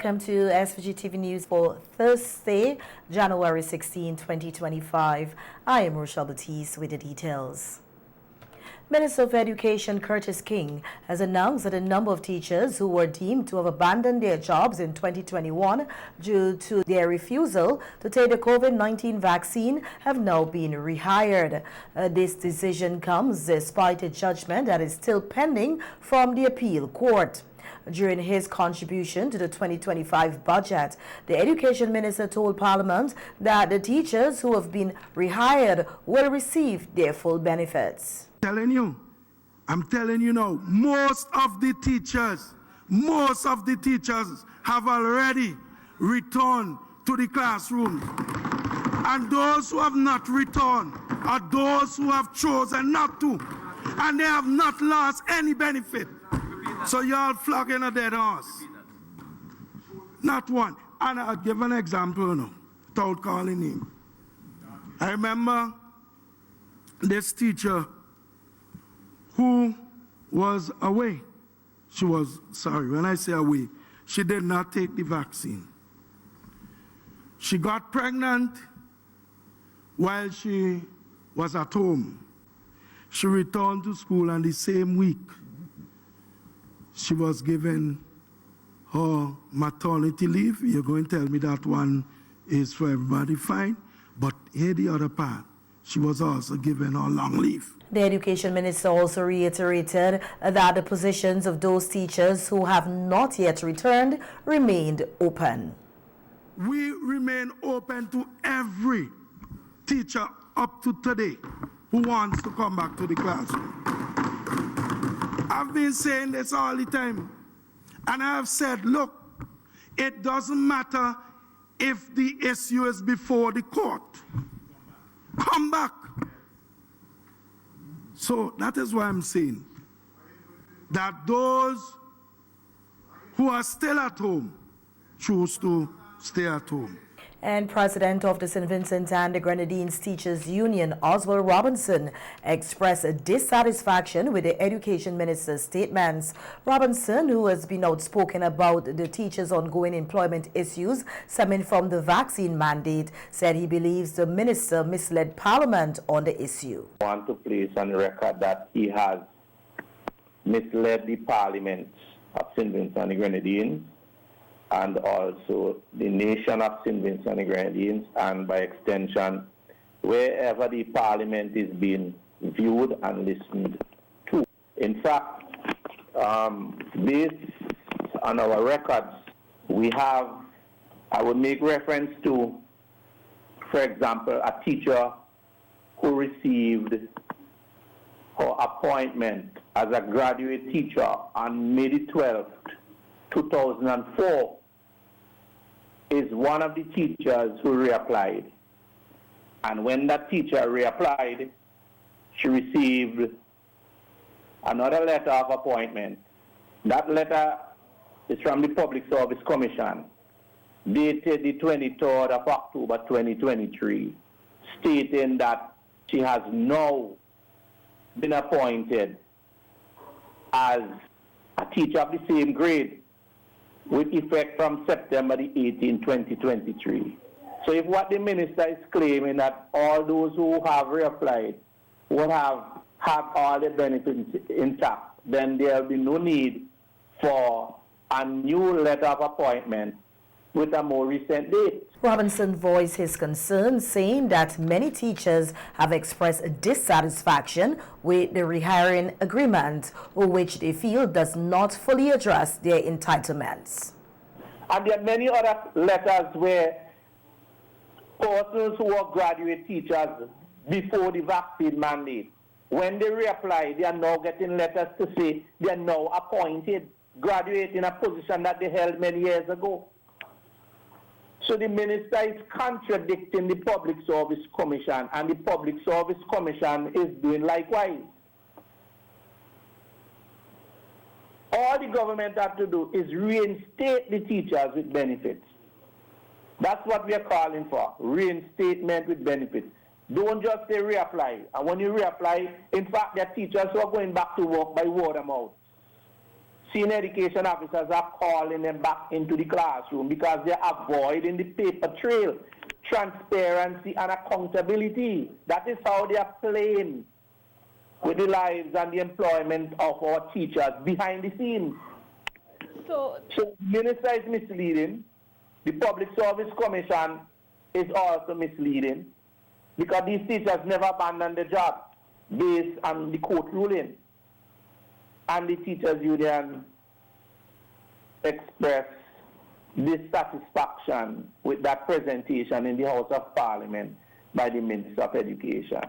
Welcome to SVG-TV News for Thursday, January 16, 2025. I am Rochelle Batiste with the details. Minister of Education Curtis King has announced that a number of teachers who were deemed to have abandoned their jobs in 2021 due to their refusal to take the COVID-19 vaccine have now been rehired. This decision comes despite a judgment that is still pending from the appeal court. During his contribution to the 2025 budget, the Education Minister told Parliament that the teachers who have been rehired will receive their full benefits. I'm telling you now, most of the teachers have already returned to the classroom. And those who have not returned are those who have chosen not to. And they have not lost any benefit. So y'all flogging a dead horse. Not one. And I'll give an example now, without calling him. I remember this teacher who was away. When I say away, she did not take the vaccine. She got pregnant while she was at home. She returned to school, and the same week, she was given her maternity leave. You're going to tell me that one is for everybody, fine. But here the other part, she was also given her long leave. The Education Minister also reiterated that the positions of those teachers who have not yet returned remained open. We remain open to every teacher up to today who wants to come back to the classroom. I've been saying this all the time, and I have said, look, it doesn't matter if the issue is before the court. Come back. So that is why I'm saying that those who are still at home choose to stay at home. And President of the St. Vincent and the Grenadines Teachers Union, Oswald Robinson, expressed a dissatisfaction with the Education Minister's statements. Robinson, who has been outspoken about the teachers' ongoing employment issues stemming from the vaccine mandate, said he believes the minister misled Parliament on the issue. I want to place on record that he has misled the Parliament of St. Vincent and the Grenadines, and also the nation of St. Vincent and the Grenadines, and by extension, wherever the Parliament is being viewed and listened to. In fact, based on our records, we have, I would make reference to, for example, a teacher who received her appointment as a graduate teacher on May the 12th, 2004, is one of the teachers who reapplied. And when that teacher reapplied, she received another letter of appointment. That letter is from the Public Service Commission, dated the 23rd of October 2023, stating that she has now been appointed as a teacher of the same grade, with effect from September the 18th, 2023. So if what the minister is claiming that all those who have reapplied would have all the benefits intact, then there will be no need for a new letter of appointment with a more recent date. Robinson voiced his concern, saying that many teachers have expressed dissatisfaction with the rehiring agreement, which they feel does not fully address their entitlements. And there are many other letters where persons who are graduate teachers before the vaccine mandate, when they reapply, they are now getting letters to say they are now appointed, graduate in a position that they held many years ago. So the minister is contradicting the Public Service Commission, and the Public Service Commission is doing likewise. All the government has to do is reinstate the teachers with benefits. That's what we are calling for, reinstatement with benefits. Don't just say reapply. And when you reapply, in fact, there are teachers who are going back to work by word of mouth. senior education officers are calling them back into the classroom because they're avoiding the paper trail, transparency and accountability. That is how they are playing with the lives and the employment of our teachers behind the scenes. So the minister is misleading. The Public Service Commission is also misleading because these teachers never abandoned the job based on the court ruling. And the teachers union expressed dissatisfaction with that presentation in the House of Parliament by the Minister of Education,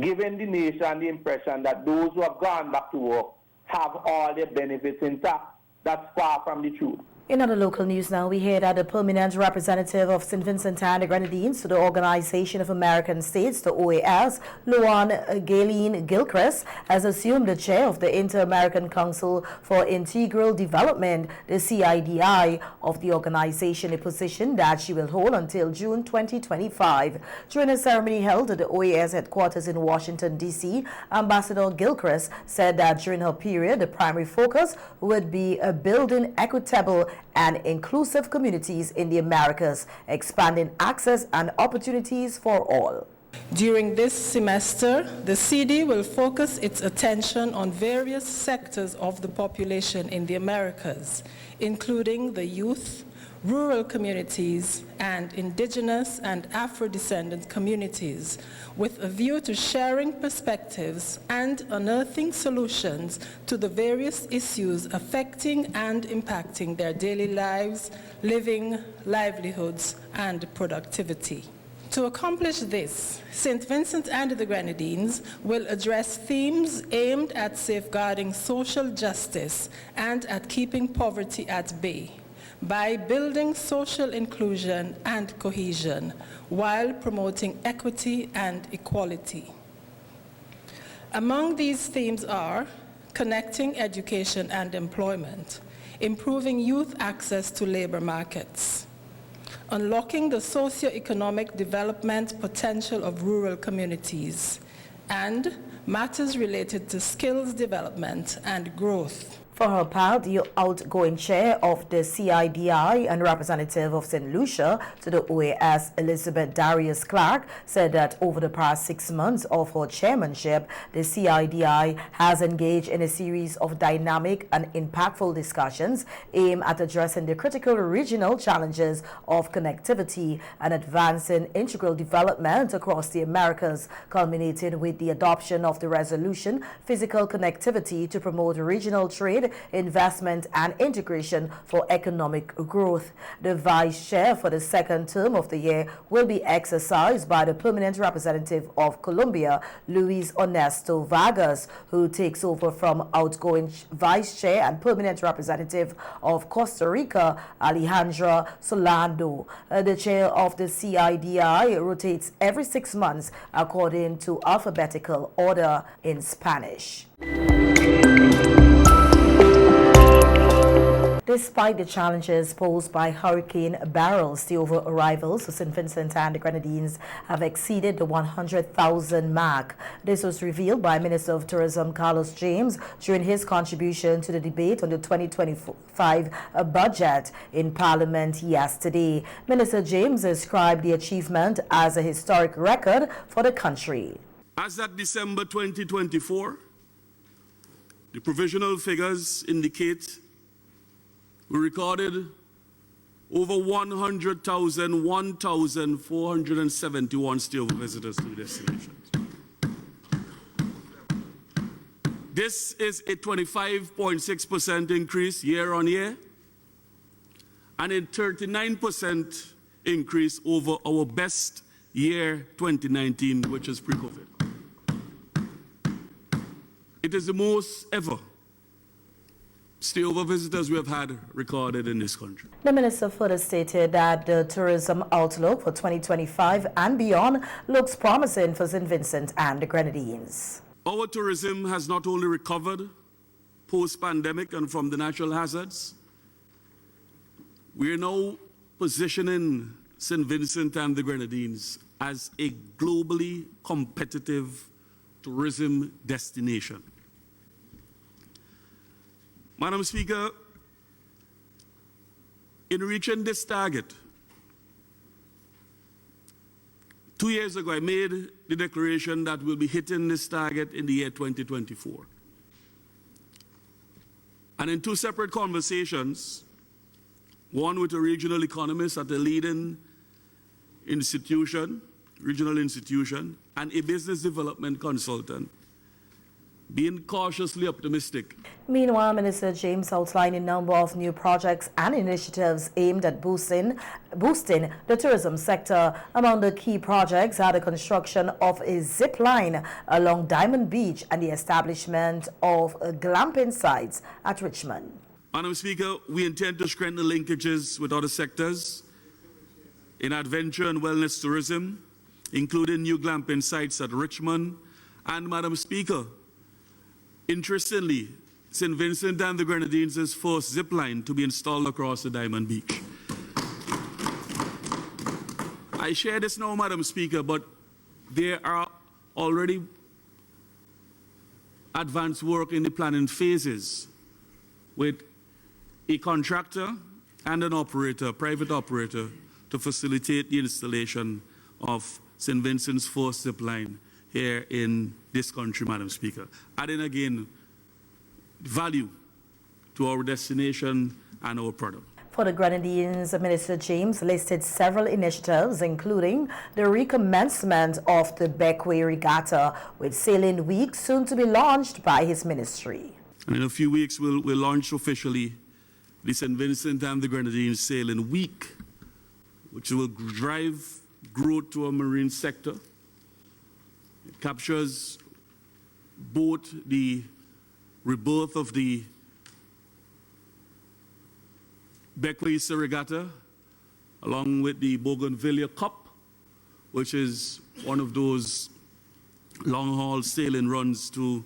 giving the nation the impression that those who have gone back to work have all their benefits intact. That's far from the truth. In other local news now, we hear that the permanent representative of St. Vincent and the Grenadines to the Organization of American States, the OAS, Luan Galen Gilchrist, has assumed the chair of the Inter-American Council for Integral Development, the CIDI, of the organization, a position that she will hold until June 2025. During a ceremony held at the OAS headquarters in Washington, D.C., Ambassador Gilchrist said that during her period, the primary focus would be building equitable and inclusive communities in the Americas, expanding access and opportunities for all. During this semester, the CD will focus its attention on various sectors of the population in the Americas, including the youth, rural communities, and indigenous and Afro-descendant communities, with a view to sharing perspectives and unearthing solutions to the various issues affecting and impacting their daily lives, living, livelihoods, and productivity. To accomplish this, St. Vincent and the Grenadines will address themes aimed at safeguarding social justice and at keeping poverty at bay, by building social inclusion and cohesion while promoting equity and equality. Among these themes are connecting education and employment, improving youth access to labor markets, unlocking the socio-economic development potential of rural communities, and matters related to skills development and growth. For her part, the outgoing chair of the CIDI and representative of St. Lucia to the OAS, Elizabeth Darius Clark, said that over the past 6 months of her chairmanship, the CIDI has engaged in a series of dynamic and impactful discussions aimed at addressing the critical regional challenges of connectivity and advancing integral development across the Americas, culminating with the adoption of the resolution Physical Connectivity to Promote Regional Trade, Investment and Integration for Economic Growth. The vice chair for the second term of the year will be exercised by the permanent representative of Colombia, Luis Ernesto Vargas, who takes over from outgoing vice chair and permanent representative of Costa Rica, Alejandra Solando. The chair of the CIDI rotates every 6 months according to alphabetical order in Spanish. Despite the challenges posed by Hurricane Beryl, the overall arrivals to St. Vincent and the Grenadines have exceeded the 100,000 mark. This was revealed by Minister of Tourism Carlos James during his contribution to the debate on the 2025 budget in Parliament yesterday. Minister James described the achievement as a historic record for the country. As at December 2024, the provisional figures indicate we recorded over 1,471 stay-over visitors to the destinations. This is a 25.6% increase year on year and a 39% increase over our best year 2019, which is pre-COVID. It is the most ever stay-over visitors we have had recorded in this country. The minister further stated that the tourism outlook for 2025 and beyond looks promising for St. Vincent and the Grenadines. Our tourism has not only recovered post-pandemic and from the natural hazards, we are now positioning St. Vincent and the Grenadines as a globally competitive tourism destination. Madam Speaker, in reaching this target, 2 years ago I made the declaration that we'll be hitting this target in the year 2024. And in 2 separate conversations, one with a regional economist at a leading institution, regional institution, and a business development consultant, being cautiously optimistic. Meanwhile, Minister James outlined a number of new projects and initiatives aimed at boosting the tourism sector. Among the key projects are the construction of a zip line along Diamond Beach and the establishment of glamping sites at Richmond. Madam Speaker, we intend to strengthen linkages with other sectors in adventure and wellness tourism, including new glamping sites at Richmond. And Madam Speaker, interestingly, St. Vincent and the Grenadines is first zip line to be installed across the Diamond Beach. I share this now, Madam Speaker, but there are already advanced work in the planning phases with a contractor and an operator, private operator, to facilitate the installation of St. Vincent's first zip line here in this country, Madam Speaker. Adding again value to our destination and our product. For the Grenadines, Minister James listed several initiatives, including the recommencement of the Beckway Regatta, with Sailing Week soon to be launched by his ministry. And in a few weeks, we'll launch officially the St. Vincent and the Grenadines Sailing Week, which will drive growth to our marine sector. It captures both the rebirth of the Beckway Regatta, along with the Bougainvillea Cup, which is one of those long-haul sailing runs to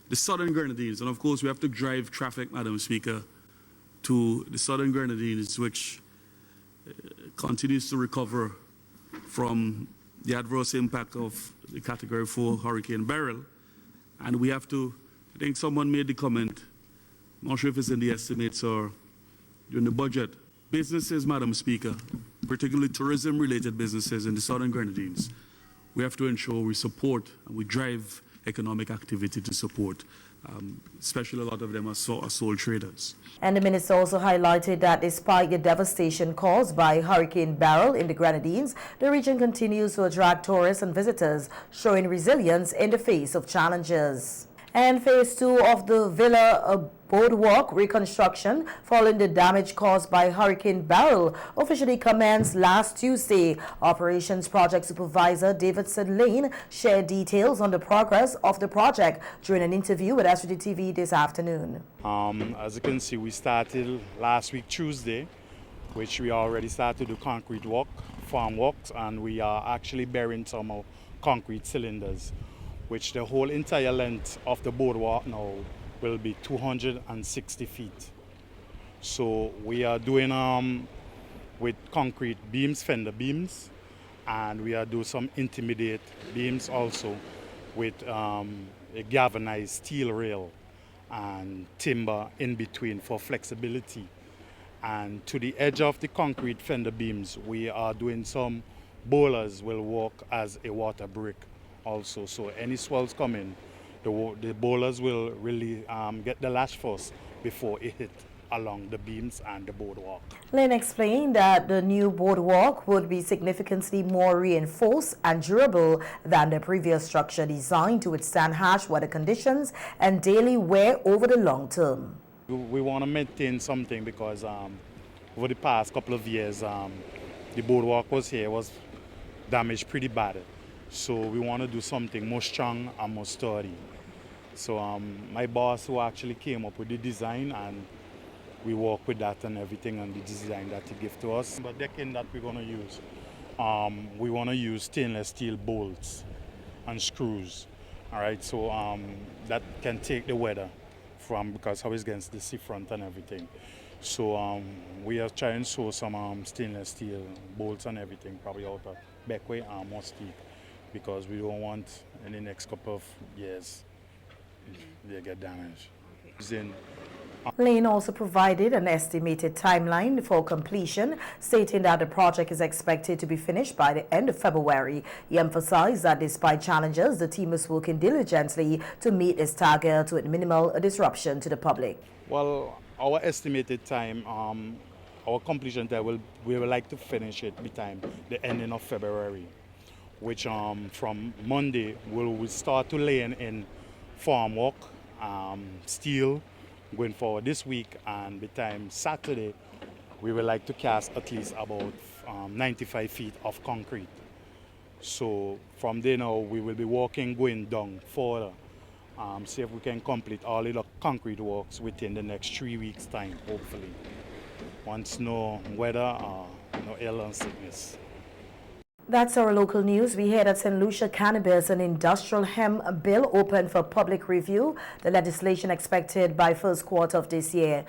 the southern Grenadines. And of course, we have to drive traffic, Madam Speaker, to the southern Grenadines, which continues to recover from the adverse impact of the Category 4 Hurricane Beryl. And we have to, I think someone made the comment, I'm not sure if it's in the estimates or during the budget, businesses, Madam Speaker, particularly tourism-related businesses in the southern Grenadines, we have to ensure we support and we drive economic activity to support, especially a lot of them are sole traders. And the minister also highlighted that despite the devastation caused by Hurricane Beryl in the Grenadines, the region continues to attract tourists and visitors, showing resilience in the face of challenges. And phase 2 of the Villa Boardwalk reconstruction following the damage caused by Hurricane Beryl officially commenced last Tuesday. Operations Project Supervisor Davidson Lane shared details on the progress of the project during an interview with SVG-TV this afternoon. As you can see, we started last week Tuesday, which we already started to do concrete walk, farm walks, and we are actually burying some concrete cylinders, which the whole entire length of the boardwalk now will be 260 feet. So we are doing with concrete beams, fender beams, and we are doing some intermediate beams also with a galvanized steel rail and timber in between for flexibility. And to the edge of the concrete fender beams, we are doing some bowlers will work as a water brick also. So any swells coming, the bowlers will really get the lash first before it hit along the beams and the boardwalk. Lynn explained that the new boardwalk would be significantly more reinforced and durable than the previous structure, designed to withstand harsh weather conditions and daily wear over the long term. We want to maintain something because over the past couple of years, the boardwalk was damaged pretty bad. So we want to do something more strong and more sturdy. So my boss who actually came up with the design, and we work with that and everything and the design that he gave to us. But the decking that we're going to use, we want to use stainless steel bolts and screws. All right, so that can take the weather from, because how it's against the seafront and everything. So we are trying to source some stainless steel bolts and everything, probably out of Beckway and Mustique, because we don't want in the next couple of years they get damaged. Using Lane also provided an estimated timeline for completion, stating that the project is expected to be finished by the end of February. He emphasized that despite challenges, the team is working diligently to meet its target with minimal disruption to the public. Well, our estimated time, our completion time, we would like to finish it by time the ending of February, which from Monday we'll start to lay in formwork, steel, going forward this week, and by time Saturday we would like to cast at least about 95 feet of concrete. So from there now we will be working going down further, see if we can complete all the concrete works within the next 3 weeks time, hopefully, once no weather no ill and sickness. That's our local news. We hear that St. Lucia Cannabis and Industrial Hemp Bill open for public review. The legislation expected by first quarter of this year.